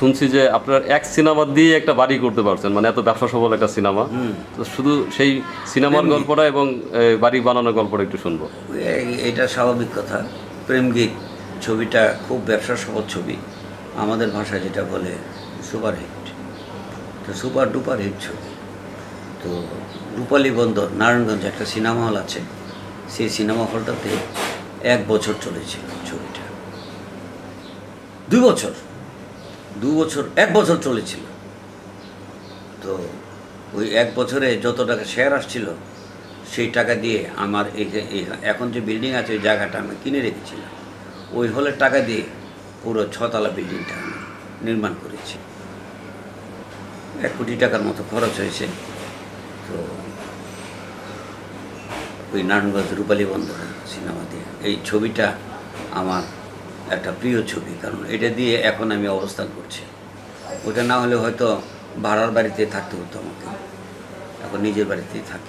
শুনছি যে আপনার এক সিনেমা দিয়ে একটা বাড়ি করতে পারছেন, মানে এত ব্যবসা সফল একটা সিনেমা। তো শুধু সেই সিনেমার গল্পটা এবং বাড়ি বানানোর গল্পটা একটু শুনবো। এটা স্বাভাবিক কথা। প্রেমগীত ছবিটা খুব ব্যবসা সফল ছবি, আমাদের ভাষায় যেটা বলে সুপারহিট। তো সুপার ডুপার হিট ছবি। তো রূপালী বন্দর নারায়ণগঞ্জে একটা সিনেমা হল আছে, সেই সিনেমা হলটাতে 1 বছর চলেছিল ছবিটা। 2 বছর 1 বছর চলেছিল। তো ওই 1 বছরে যত টাকা শেয়ার আসছিল সেই টাকা দিয়ে আমার এখন যে বিল্ডিং আছে ওই জায়গাটা আমি কিনে রেখেছিলাম। ওই হলের টাকা দিয়ে পুরো 6 তলা বিল্ডিংটা আমি নির্মাণ করেছি। 1 কোটি টাকার মতো খরচ হয়েছে। তো ওই নারায়ণগঞ্জ রূপালী বন্দর সিনেমা দিয়ে এই ছবিটা আমার একটা প্রিয় ছবি, কারণ এটা দিয়ে এখন আমি অবস্থান করছি। ওটা না হলে হয়তো ভাড়ার বাড়িতে থাকতে হতো আমাকে, এখন নিজের বাড়িতেই থাকি।